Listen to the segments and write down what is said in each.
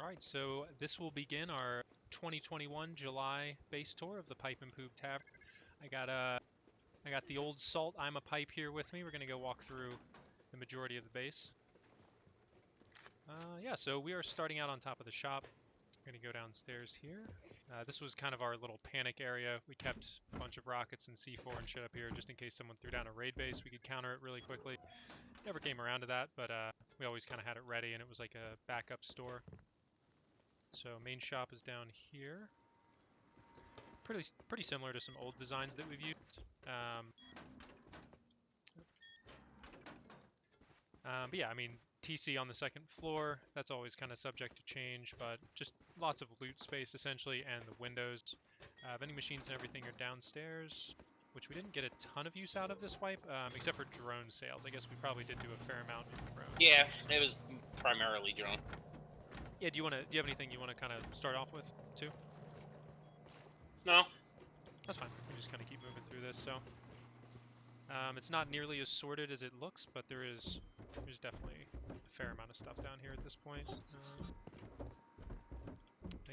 Alright, so this will begin our 2021 July base tour of the Poob Tavern. I got the old salt Ima Pipe here with me. We're gonna go walk through the majority of the base. Yeah, so we are starting out on top of the shop. We're gonna go downstairs here. This was kind of our little panic area. We kept a bunch of rockets and C4 and shit up here just in case someone threw down a raid base. We could counter it really quickly. Never came around to that, but we always kind of had it ready, and it was like a backup store. So main shop is down here. Pretty similar to some old designs that we've used. But yeah, I mean, TC on the second floor, that's always kind of subject to change, but just lots of loot space essentially, and the windows. Vending machines and everything are downstairs, which we didn't get a ton of use out of this wipe, except for drone sales. I guess we probably did do a fair amount in drones. Yeah, it was primarily drone. Yeah, do you have anything you want to kind of start off with too? No. That's fine. We just kind of keep moving through this. So it's not nearly as sorted as it looks, but there's definitely a fair amount of stuff down here at this point.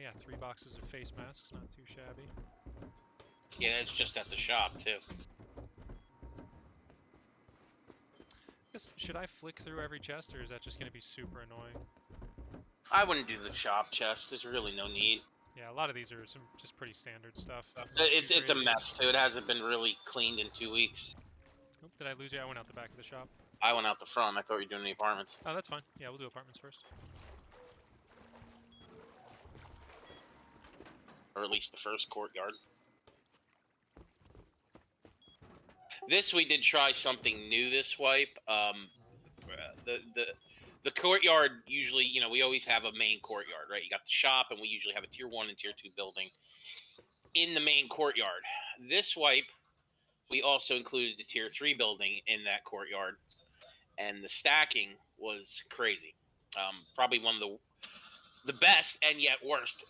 Yeah, 3 boxes of face masks, not too shabby. Yeah, it's just at the shop too. I guess, should I flick through every chest, or is that just going to be super annoying? I wouldn't do the shop chest. There's really no need. Yeah, a lot of these are some just pretty standard stuff. It's a mess too. It hasn't been really cleaned in 2 weeks. Oh, did I lose you? I went out the back of the shop. I went out the front. I thought you were doing the apartments. Oh, that's fine. Yeah, we'll do apartments first. Or at least the first courtyard. This we did try something new this wipe. The courtyard usually, you know, we always have a main courtyard, right? You got the shop, and we usually have a tier 1 and tier 2 building in the main courtyard. This wipe, we also included the tier 3 building in that courtyard, and the stacking was crazy. Probably one of the best and yet worst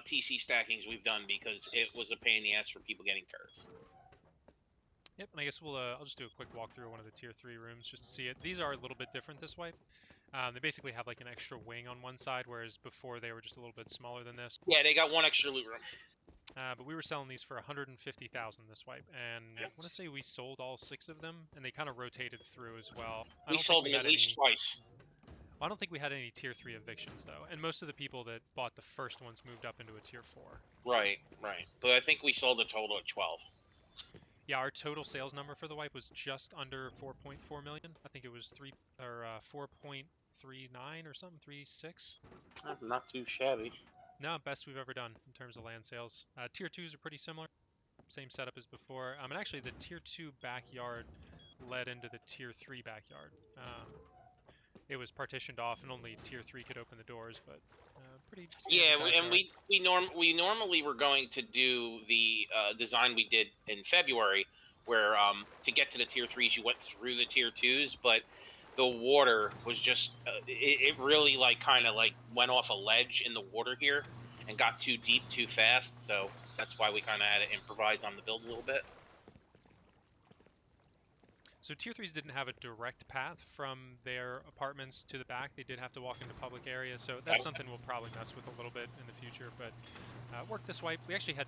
TC stackings we've done, because it was a pain in the ass for people getting turrets. Yep, and I guess I'll just do a quick walk through one of the tier 3 rooms just to see it. These are a little bit different this wipe. They basically have like an extra wing on one side, whereas before they were just a little bit smaller than this. Yeah, they got one extra loot room. But we were selling these for 150,000 this wipe, and I want to say we sold all 6 of them, and they kind of rotated through as well. We sold them at least twice. I don't think we had any tier 3 evictions though, and most of the people that bought the first ones moved up into a tier 4. Right. But I think we sold a total of 12. Yeah, our total sales number for the wipe was just under 4.4 million. I think it was 4.39 or something, 3.6. Not too shabby. No, best we've ever done in terms of land sales. Tier 2s are pretty similar. Same setup as before. And actually the tier 2 backyard led into the tier 3 backyard. It was partitioned off, and only tier 3 could open the doors, but pretty. Yeah, and we normally were going to do the design we did in February, where to get to the tier 3s you went through the tier 2s, but the water was just it really like kind of like went off a ledge in the water here and got too deep too fast, so that's why we kind of had to improvise on the build a little bit. So tier 3s didn't have a direct path from their apartments to the back. They did have to walk into public areas, so that's something we'll probably mess with a little bit in the future, but worked this wipe. We actually had,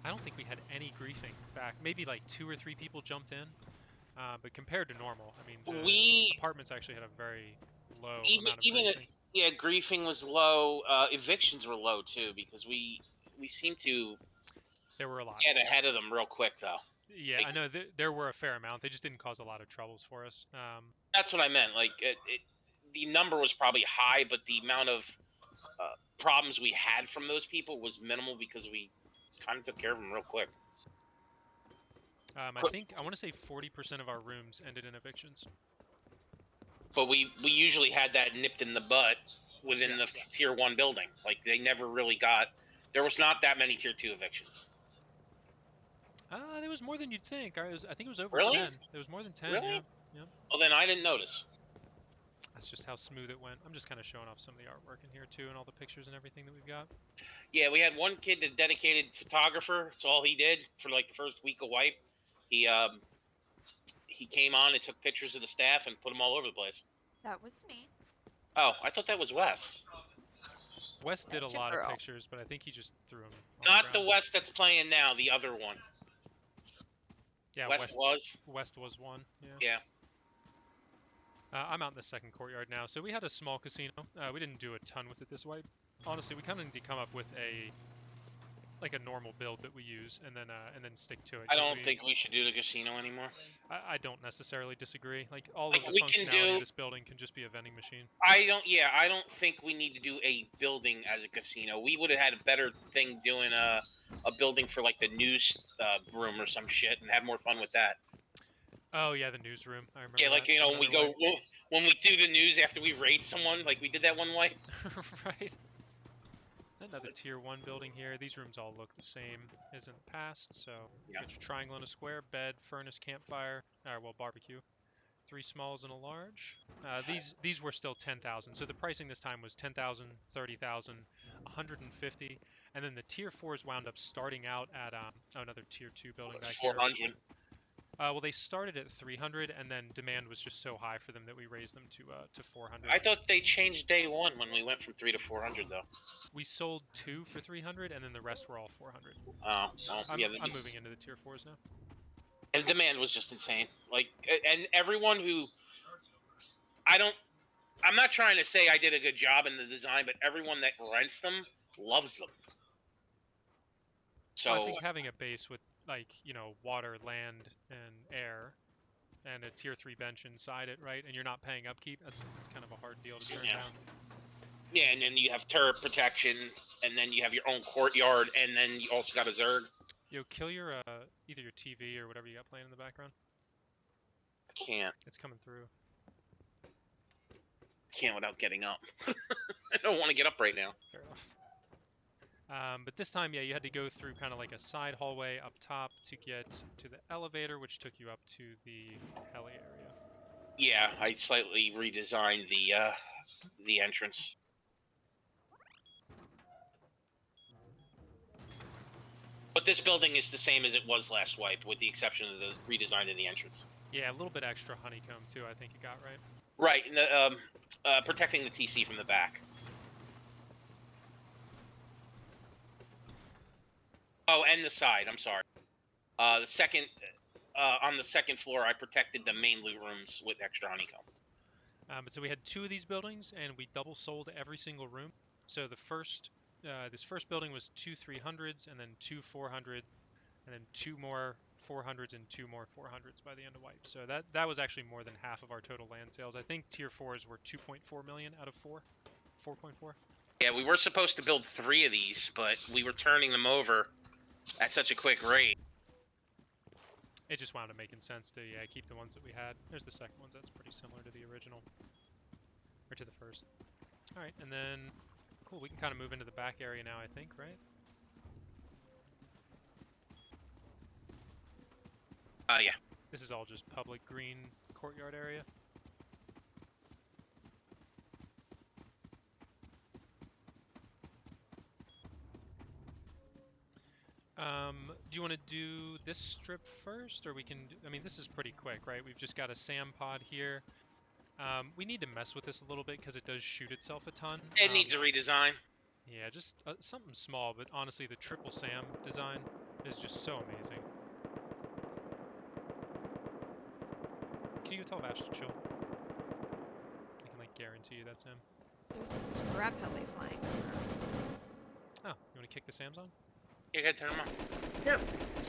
I don't think we had any griefing back. Maybe like 2 or 3 people jumped in, but compared to normal, I mean, the apartments actually had a very low amount of griefing. Yeah, griefing was low. Evictions were low too, because we seemed to there were a lot. Get ahead of them real quick though. Yeah, I know there were a fair amount. They just didn't cause a lot of troubles for us. That's what I meant. Like, the number was probably high, but the amount of problems we had from those people was minimal, because we kind of took care of them real quick. I want to say 40% of our rooms ended in evictions. But we usually had that nipped in the butt within the tier 1 building. Like, they never really got. There was not that many tier 2 evictions. There was more than you'd think. I think it was over really? 10. There was more than 10. Really? Yeah. Well, then I didn't notice. That's just how smooth it went. I'm just kind of showing off some of the artwork in here too, and all the pictures and everything that we've got. Yeah, we had one kid, a dedicated photographer. That's all he did for like the first week of wipe. He came on and took pictures of the staff and put them all over the place. That was me. Oh, I thought that was Wes. West did a lot of Girl. pictures, but I think he just threw them. Not the West that's playing now, the other one. Yeah, West was? West was one. Yeah. Yeah. I'm out in the second courtyard now. So we had a small casino. We didn't do a ton with it this wipe. Honestly, we kind of need to come up with a normal build that we use, and then stick to it. I don't think we should do the casino anymore. I don't necessarily disagree. Like all Like, of the we can functionality do- of this building can just be a vending machine. I don't think we need to do a building as a casino. We would have had a better thing doing a building for like the news room or some shit and have more fun with that. Oh yeah, the newsroom. I remember. Yeah, like that. when we go when we do the news after we raid someone, like we did that one way. Right. Another tier 1 building here. These rooms all look the same as in the past. So Yeah. get your triangle and a square, bed, furnace, campfire, barbecue. 3 smalls and a large. These were still 10,000. So the pricing this time was 10,000, 30,000, 150, and then the tier 4s wound up starting out at another tier 2 building back here. 400. Well, they started at 300, and then demand was just so high for them that we raised them to 400. I thought they changed day one when we went from 3 to 400 though. We sold 2 for 300, and then the rest were all 400. Oh, well, I'm yeah. moving into the tier 4s now. And the demand was just insane. Like, and everyone who, I'm not trying to say I did a good job in the design, but everyone that rents them loves them. So Well, I think having a base with water, land, and air, and a tier 3 bench inside it, right? And you're not paying upkeep. That's kind of a hard deal to turn down. yeah, and then you have turret protection, and then you have your own courtyard, and then you also got a zerg. Yo, kill your either your TV or whatever you got playing in the background. I can't. It's coming through. Can't without getting up. I don't want to get up right now. Fair enough. But this time, yeah, you had to go through kind of like a side hallway up top to get to the elevator, which took you up to the heli area. Yeah, I slightly redesigned the entrance. But this building is the same as it was last wipe, with the exception of the redesign of the entrance. Yeah, a little bit extra honeycomb too. I think it got right. Right, and the, protecting the TC from the back. Oh, and the side. I'm sorry. The second, on the second floor, I protected the main loot rooms with extra honeycomb. But so we had 2 of these buildings, and we double sold every single room. So the first, this first building was 2 300s, and then 2 400, and then 2 more 400s and 2 more 400s by the end of wipe. So that was actually more than half of our total land sales. I think tier 4s were 2.4 million out of 4.4. Yeah, we were supposed to build 3 of these, but we were turning them over at such a quick rate. It just wound up making sense to keep the ones that we had. There's the second ones. That's pretty similar to the original, or to the first. All right, and then cool. We can kind of move into the back area now, I think, right? Yeah. This is all just public green courtyard area. Do you want to do this strip first, or we can? I mean, this is pretty quick, right? We've just got a SAM pod here. We need to mess with this a little bit because it does shoot itself a ton. It needs a redesign. Yeah, just something small, but honestly, the triple SAM design is just so amazing. Can you tell Vash to chill? I can guarantee you that's him. There's a scrap heli flying around. Oh, you want to kick the SAMs on? You gotta turn them on. Yep.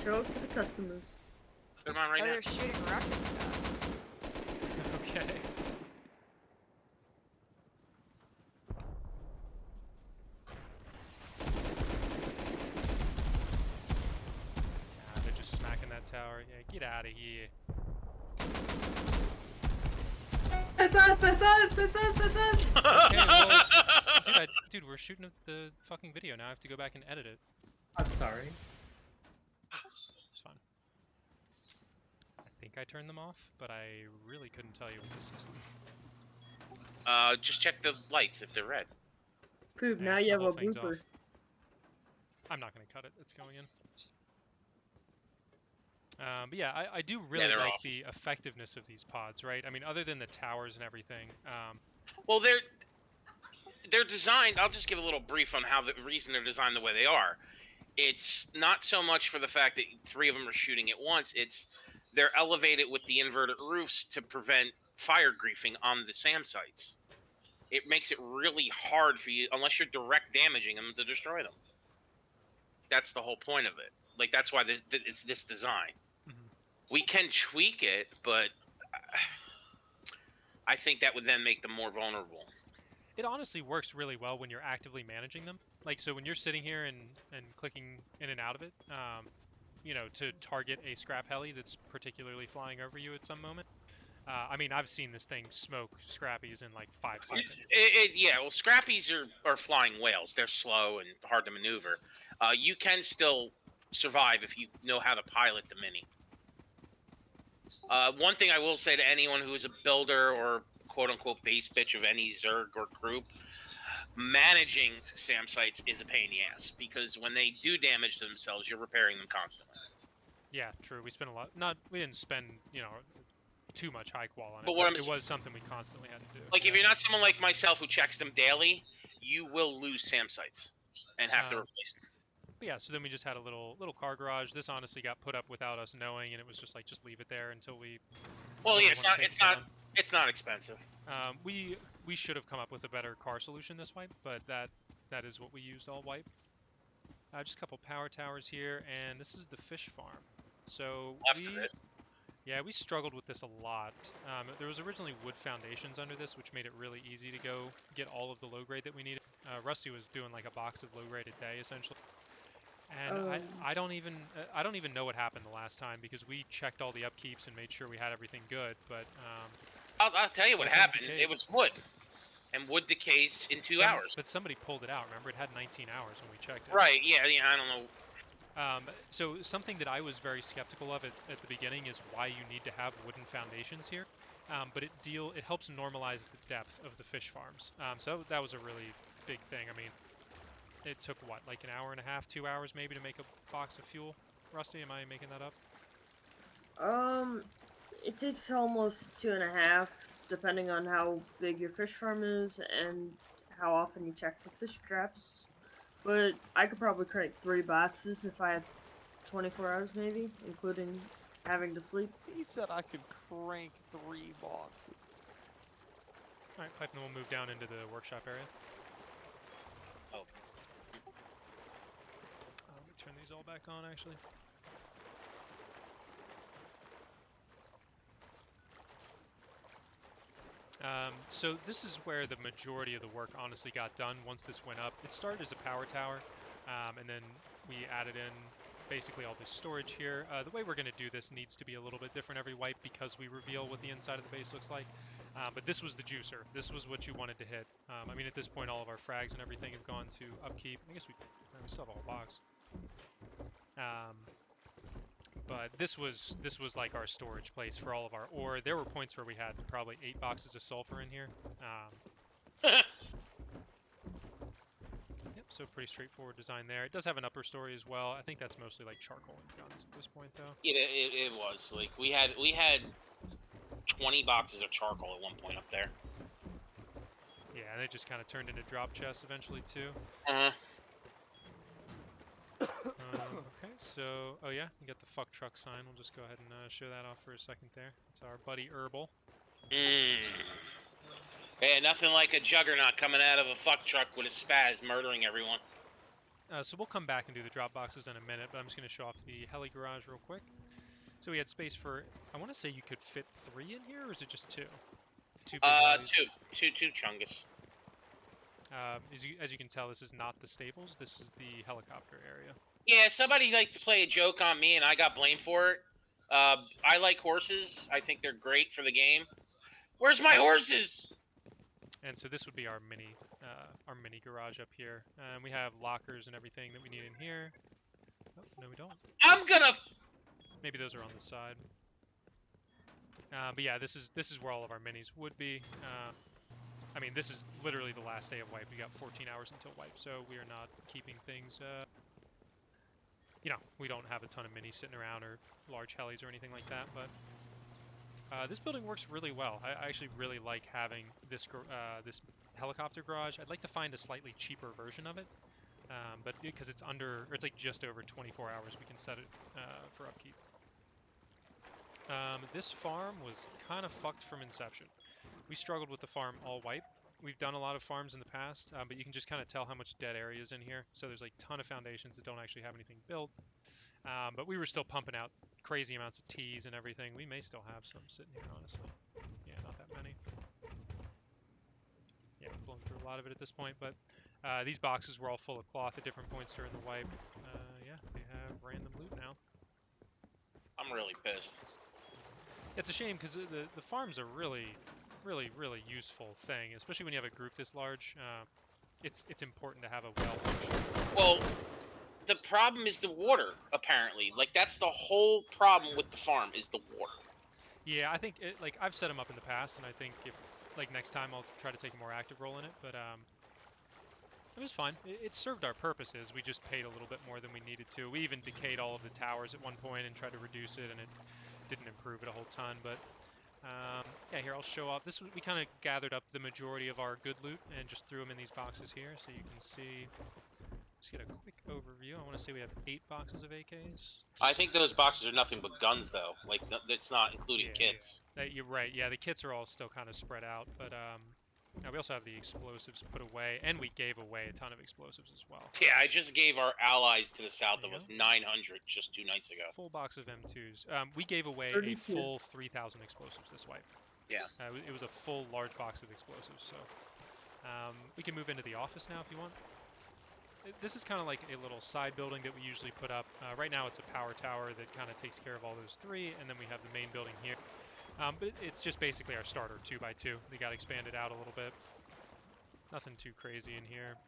Show up to the customers. Turn them on right Oh, now. they're shooting rockets at us. Okay. They're just smacking that tower. Yeah, get out of here. That's us! That's us! That's us! That's us! Okay, well, dude, we're shooting the fucking video now. I have to go back and edit it. I'm sorry. It's fine. I think I turned them off, but I really couldn't tell you with the system. Just check the lights if they're red. Poob, Yeah, now you the have whole a thing's blooper. off. I'm not gonna cut it. It's going in. But yeah, I do really they're like off. the effectiveness of these pods, right? I mean, other than the towers and everything. Well, they're designed. I'll just give a little brief on how the reason they're designed the way they are. It's not so much for the fact that 3 of them are shooting at once. It's they're elevated with the inverted roofs to prevent fire griefing on the SAM sites. It makes it really hard for you, unless you're direct damaging them, to destroy them. That's the whole point of it. Like, that's why it's this design. Mhm. We can tweak it, but I think that would then make them more vulnerable. It honestly works really well when you're actively managing them. Like, so when you're sitting here and clicking in and out of it, you know, to target a scrap heli that's particularly flying over you at some moment. I mean, I've seen this thing smoke Scrappies in like 5 seconds. Yeah, well, Scrappies are flying whales. They're slow and hard to maneuver. You can still survive if you know how to pilot the Mini. One thing I will say to anyone who is a builder or quote-unquote base bitch of any zerg or group, managing SAM sites is a pain in the ass, because when they do damage to themselves, you're repairing them constantly. Yeah, true. We spent a lot. We didn't spend, you know, too much high qual on it. But what It was something we constantly had to do. Like, if you're not someone like myself who checks them daily, you will lose SAM sites and have to replace them. But yeah, so then we just had a little car garage. This honestly got put up without us knowing, and it was just like, just leave it there until we. Well, yeah, it's not expensive. We should have come up with a better car solution this wipe, but that is what we used all wipe. Just a couple power towers here, and this is the fish farm. So Left of it. Yeah, we struggled with this a lot. There was originally wood foundations under this, which made it really easy to go get all of the low grade that we needed. Rusty was doing like a box of low grade a day, essentially. And I don't even know what happened the last time, because we checked all the upkeeps and made sure we had everything good. But I'll tell you what happened. It was wood, and wood decays in 2 hours. But somebody pulled it out. Remember, it had 19 hours when we checked it. Right? Yeah. I don't know. So something that I was very skeptical of at the beginning is why you need to have wooden foundations here. But it helps normalize the depth of the fish farms. So that was a really big thing. I mean, it took what, like an hour and a half, 2 hours maybe to make a box of fuel. Rusty, am I making that up? It takes almost 2.5, depending on how big your fish farm is and how often you check the fish traps. But I could probably crank 3 boxes if I had 24 hours, maybe, including having to sleep. He said I could crank 3 boxes. Alright, pipe, and then we'll move down into the workshop area. Oh. Let me turn these all back on, actually. So this is where the majority of the work honestly got done once this went up. It started as a power tower, and then we added in basically all this storage here. The way we're going to do this needs to be a little bit different every wipe, because we reveal what the inside of the base looks like. But this was the juicer. This was what you wanted to hit. I mean, at this point, all of our frags and everything have gone to upkeep. I guess we still have a whole box. But this was like our storage place for all of our ore. There were points where we had probably 8 boxes of sulfur in here. Yep, so pretty straightforward design there. It does have an upper story as well. I think that's mostly like charcoal and guns at this point, though. It was like we had 20 boxes of charcoal at one point up there. Yeah, and it just kind of turned into drop chests eventually too. Okay, so, oh yeah, you got the fuck truck sign. We'll just go ahead and show that off for a second there. It's our buddy Herbal. Yeah, nothing like a juggernaut coming out of a fuck truck with a spaz murdering everyone. So we'll come back and do the drop boxes in a minute, but I'm just going to show off the heli garage real quick. So we had space for, I want to say you could fit 3 in here, or is it just 2? 2 big helis? Two chungus. As you can tell, this is not the stables. This is the helicopter area. Yeah, somebody liked to play a joke on me, and I got blamed for it. I like horses. I think they're great for the game. Where's my horses? And so this would be our mini garage up here. We have lockers and everything that we need in here. Oh, no, we don't. I'm gonna. Maybe those are on the side. But yeah, this is where all of our minis would be. I mean, this is literally the last day of wipe. We got 14 hours until wipe, so we are not keeping things. You know, we don't have a ton of minis sitting around or large helis or anything like that. But This building works really well. I actually really like having this this helicopter garage. I'd like to find a slightly cheaper version of it, but because it's under, or it's like just over 24 hours, we can set it for upkeep. This farm was kind of fucked from inception. We struggled with the farm all wipe. We've done a lot of farms in the past, but you can just kind of tell how much dead area is in here. So there's like a ton of foundations that don't actually have anything built. But we were still pumping out crazy amounts of teas and everything. We may still have some sitting here, honestly. Yeah, not that many. Yeah, we've blown through a lot of it at this point, but these boxes were all full of cloth at different points during the wipe. Yeah, we have random loot now. I'm really pissed. It's a shame because the farm's a really useful thing, especially when you have a group this large. It's important to have a well-functioning. Well, the problem is the water, apparently. Like, that's the whole problem with the farm, is the water. Yeah, I think like I've set them up in the past, and I think if like next time I'll try to take a more active role in it. But it was fine. It served our purposes. We just paid a little bit more than we needed to. We even decayed all of the towers at one point and tried to reduce it, and it didn't improve it a whole ton. But yeah, here I'll show off. We kind of gathered up the majority of our good loot and just threw them in these boxes here, so you can see. Just get a quick overview. I want to say we have 8 boxes of AKs. I think those boxes are nothing but guns, though. Like, it's not including kits. You're right. Yeah, the kits are all still kind of spread out, but now we also have the explosives put away, and we gave away a ton of explosives as well. Yeah, I just gave our allies to the south of us 900 just 2 nights ago. Full box of M2s. We gave away a full 3,000 explosives this wipe. Yeah. It was a full large box of explosives, so we can move into the office now if you want. This is kind of like a little side building that we usually put up. Right now it's a power tower that kind of takes care of all those 3, and then we have the main building here. But it's just basically our starter 2x2. They got expanded out a little bit. Nothing too crazy in here.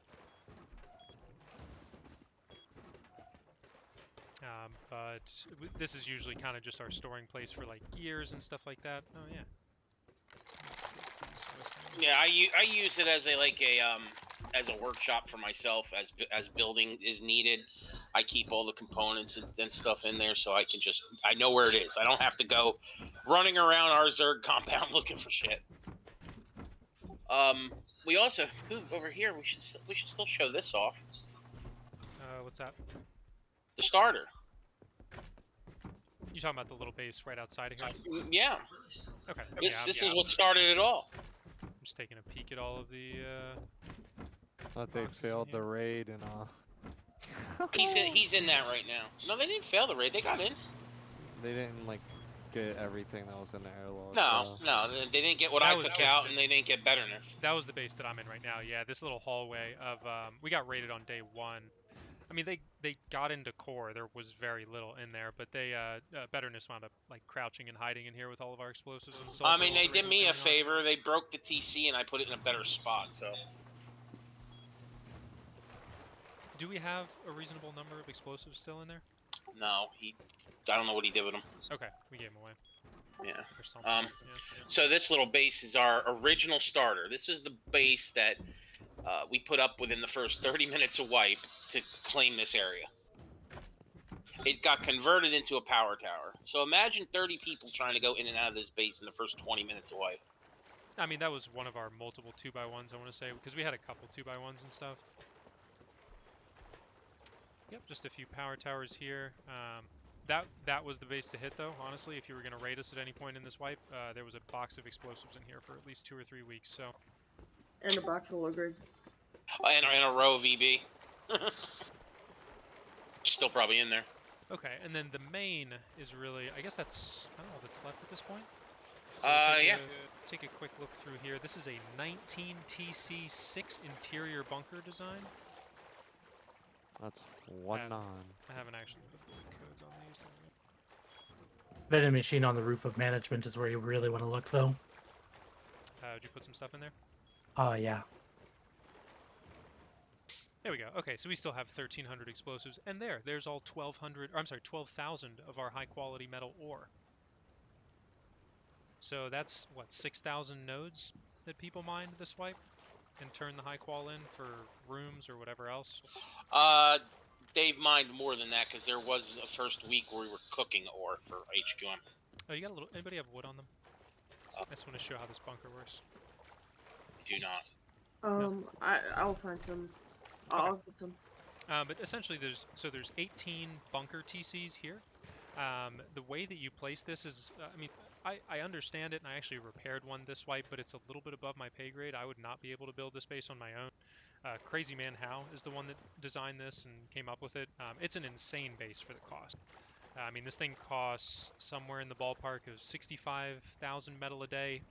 But this is usually kind of just our storing place for like gears and stuff like that. Oh yeah. Yeah, I use it as a workshop for myself as building is needed. I keep all the components and stuff in there, so I know where it is. I don't have to go running around our zerg compound looking for shit. We also over here. We should still show this off. What's that? The starter. You talking about the little base right outside of here? Yeah. Okay. This is what started it all. I'm just taking a peek at all of the. Thought they failed the raid and He's in that right now. No, they didn't fail the raid. They got in. They didn't like get everything that was in the airlock. No, they didn't get what I took out, and they didn't get betterness. That was the base that I'm in right now. Yeah, this little hallway of we got raided on day 1. I mean, they got into core. There was very little in there, but they betterness wound up like crouching and hiding in here with all of our explosives and so. I mean, they did me a favor. They broke the TC, and I put it in a better spot. So. Do we have a reasonable number of explosives still in there? No, I don't know what he did with them. Okay, we gave them away. Yeah. Or something. Yeah. So this little base is our original starter. This is the base that we put up within the first 30 minutes of wipe to claim this area. It got converted into a power tower. So imagine 30 people trying to go in and out of this base in the first 20 minutes of wipe. I mean, that was one of our multiple 2x1s, I want to say, because we had a couple 2x1s and stuff. Yep, just a few power towers here. That was the base to hit, though. Honestly, if you were going to raid us at any point in this wipe, there was a box of explosives in here for at least 2 or 3 weeks. So. And a box of low grade. And a row of VB. Still probably in there. Okay, and then the main is really, I guess that's, I don't know what's left at this point. So yeah. Take a quick look through here. This is a 19 TC6 interior bunker design. That's 1-9. I haven't actually put the codes on these. Vending machine on the roof of management is where you really want to look, though. Did you put some stuff in there? Yeah. There we go. Okay, so we still have 1,300 explosives, and there's all 12,000 of our high-quality metal ore. So that's what 6,000 nodes that people mined this wipe, and turn the high qual in for rooms or whatever else. Dave mined more than that because there was a first week where we were cooking ore for HQM. Oh, you got a little. Anybody have wood on them? I just want to show how this bunker works. Do not. I'll find some. I'll get some. But essentially, there's 18 bunker TCs here. The way that you place this is, I mean, I understand it, and I actually repaired one this wipe, but it's a little bit above my pay grade. I would not be able to build this base on my own. Crazy Man How is the one that designed this and came up with it. It's an insane base for the cost. I mean, this thing costs somewhere in the ballpark of 65,000 metal a day.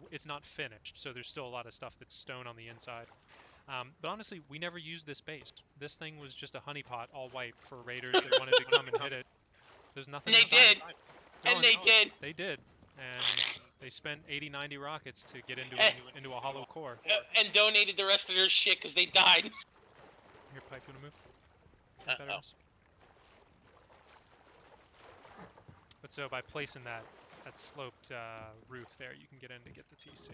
It's not finished, so there's still a lot of stuff that's stone on the inside. But honestly, we never used this base. This thing was just a honeypot all white for raiders that wanted to come and hit it. There's nothing And they inside. did! No, And they no, did! They did. And they spent 80, 90 rockets to get into a hollow core. And donated the rest of their shit because they died. Here, Pipe, you wanna move? Take veterans. But so by placing that sloped roof there, you can get in to get the TC.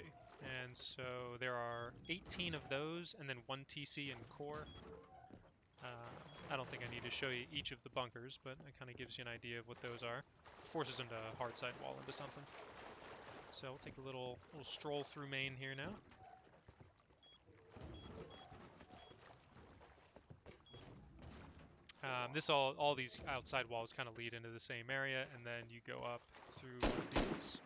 And so there are 18 of those, and then 1 TC in core. I don't think I need to show you each of the bunkers, but it kind of gives you an idea of what those are. Forces them to hard side wall into something. So we'll take a little stroll through main here now. All these outside walls kind of lead into the same area, and then you go up through one of these.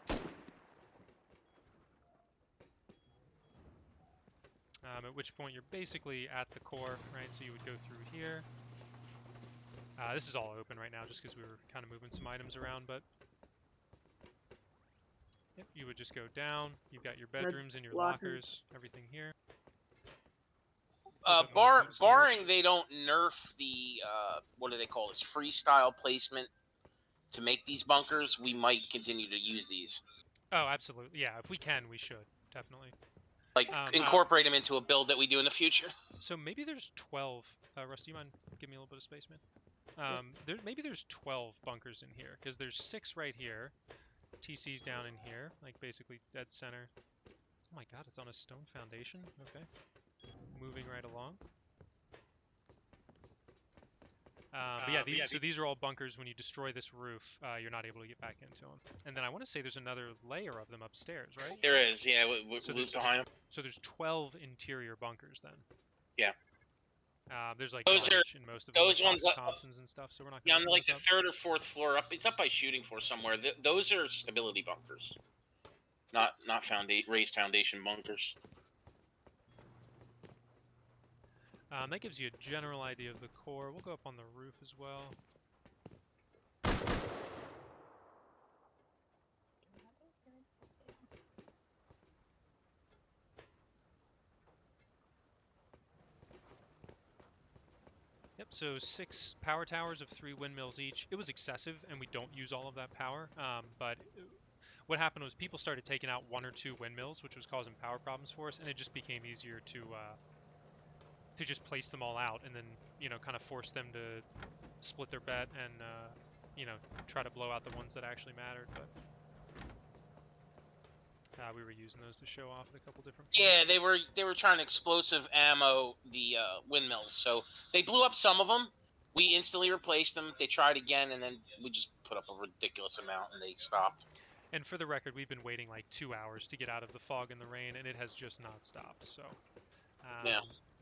At which point you're basically at the core, right? So you would go through here. This is all open right now just because we were kind of moving some items around, but yep, you would just go down. You've got your bedrooms and your lockers, everything here. Barring they don't nerf the, what do they call this, freestyle placement to make these bunkers, we might continue to use these. Oh, absolutely. Yeah, if we can, we should. Definitely. Like, incorporate them into a build that we do in the future. So maybe there's 12. Rusty, you mind giving me a little bit of space, man? Maybe there's 12 bunkers in here, because there's 6 right here. TC's down in here, like basically dead center. Oh my god, it's on a stone foundation? Okay. Moving right along. But yeah, these are all bunkers. When you destroy this roof, you're not able to get back into them. And then I want to say there's another layer of them upstairs, right? There is, yeah, So loop behind them. So there's 12 interior bunkers then. Yeah. There's like those are in most of them, those like ones Thompsons and stuff. So we're not. Yeah, Gonna on like the 3rd or 4th floor up. It's up by shooting floor somewhere. Those are stability bunkers, not raised foundation bunkers. That gives you a general idea of the core. We'll go up on the roof as well. Yep, so 6 power towers of 3 windmills each. It was excessive, and we don't use all of that power. But what happened was people started taking out 1 or 2 windmills, which was causing power problems for us, and it just became easier to just place them all out, and then kind of force them to split their bet and try to blow out the ones that actually mattered. But we were using those to show off at a couple different points. Yeah, they were trying to explosive ammo the windmills, so they blew up some of them. We instantly replaced them. They tried again, and then we just put up a ridiculous amount, and they stopped. And for the record, we've been waiting like 2 hours to get out of the fog and the rain, and it has just not stopped. So yeah.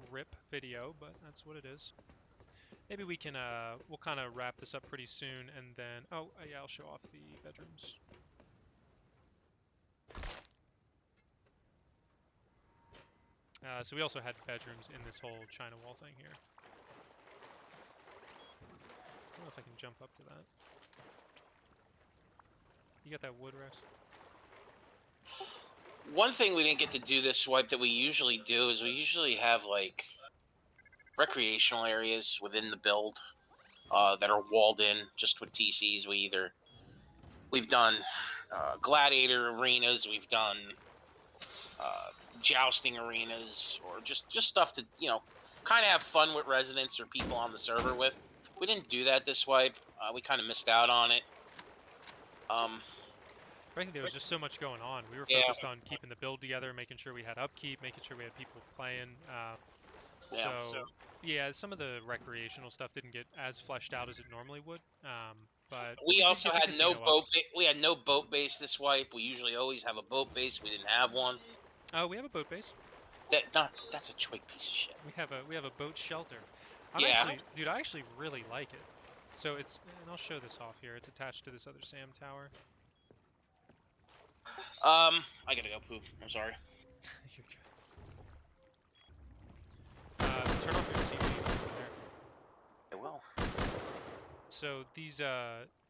Rip video, but that's what it is. Maybe we can we'll kind of wrap this up pretty soon, and then yeah, I'll show off the bedrooms. So we also had bedrooms in this whole China wall thing here. I don't know if I can jump up to that. You got that wood, Rex? One thing we didn't get to do this wipe that we usually do is we usually have like recreational areas within the build that are walled in just with TCs. We've done gladiator arenas, we've done jousting arenas, or just stuff to kind of have fun with residents or people on the server with. We didn't do that this wipe. We kind of missed out on it. Frankly, there was just so much going on. We were focused on keeping the build together, making sure we had upkeep, making sure we had people playing. So yeah, some of the recreational stuff didn't get as fleshed out as it normally would. but We did also get the had no casino up. boat. We had no boat base this wipe. We usually always have a boat base. We didn't have one. Oh, we have a boat base. That's a twig piece of shit. We have a boat shelter. Yeah. Dude, I actually really like it. So it's, and I'll show this off here. It's attached to this other SAM tower. I gotta go poop. I'm sorry. You're good. Turn off your TV over there. I will. So these,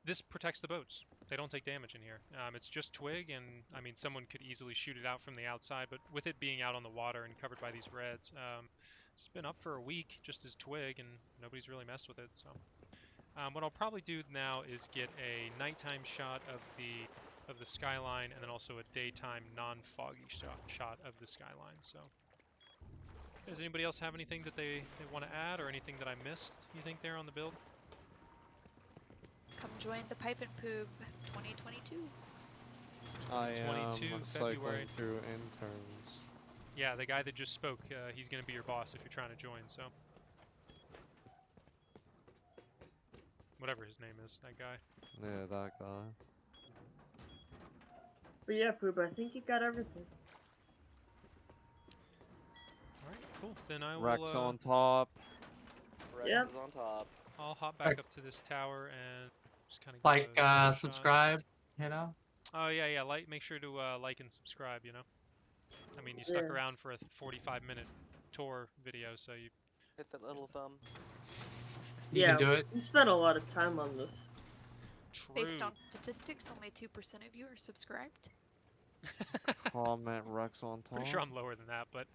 this protects the boats. They don't take damage in here. It's just twig, and I mean, someone could easily shoot it out from the outside, but with it being out on the water and covered by these reds, it's been up for a week just as twig, and nobody's really messed with it. So, what I'll probably do now is get a nighttime shot of the skyline, and then also a daytime non-foggy shot of the skyline. So, does anybody else have anything that they want to add, or anything that I missed? You think there on the build? Come join the Pipe and Poob 2022. I am 22 cycling February. through interns. Yeah, the guy that just spoke, he's going to be your boss if you're trying to join, so. Whatever his name is, that guy. Yeah, that guy. But yeah, Poob, I think you got everything. Alright, cool. Then I will, Rex on top. Rex Yep. is on top. I'll hop back Rex. up to this tower and just kind of Like, subscribe, you know? Oh, yeah, make sure to, like and subscribe, you know? I mean, you stuck Yeah. around for a 45-minute tour video, so you... Hit that little thumb. You Yeah. can do it. We spent a lot of time on this. True. Based on statistics, only 2% of you are subscribed. Comment Rex on top. Pretty sure I'm lower than that, but...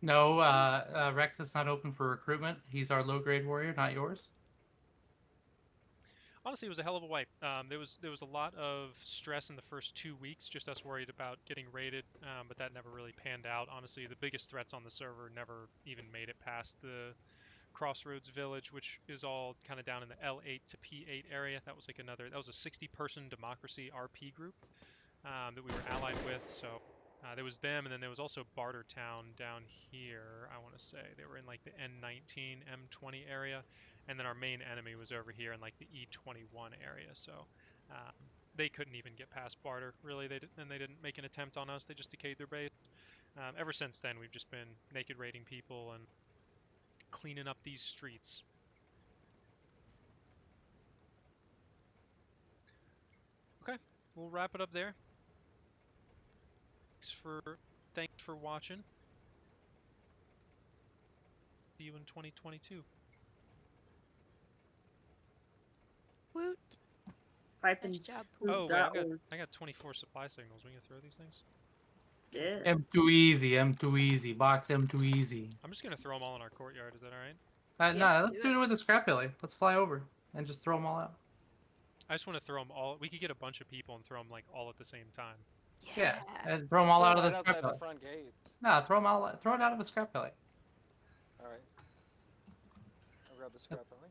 No, Rex is not open for recruitment. He's our low-grade warrior, not yours. Honestly, it was a hell of a wipe. There was a lot of stress in the first 2 weeks, just us worried about getting raided, but that never really panned out. Honestly, the biggest threats on the server never even made it past the Crossroads Village, which is all kind of down in the L8 to P8 area. That was a 60-person democracy RP group that we were allied with. So there was them, and then there was also Bartertown down here. I want to say they were in like the N19, M20 area. And then our main enemy was over here in like the E21 area, so they couldn't even get past Barter, really. They didn't make an attempt on us. They just decayed their base. Ever since then, we've just been naked raiding people and cleaning up these streets. Okay, we'll wrap it up there. Thanks for watching. See you in 2022. Woot! Pipe Nice and job, Poob. Poob. Oh, wait, that was- I got 24 supply signals. We can throw these things? Yeah. M too easy, M too easy. Box M too easy. I'm just gonna throw them all in our courtyard. Is that all right? Yeah, No, let's do do it with the scrap belly. Let's fly over and just throw them all out. I just want to throw them all. We could get a bunch of people and throw them like all at the same time. Yeah, and throw them all out of the right scrap outside belly. the front gates. No, throw it out of the scrap belly. All right. I'll grab the scrap belly.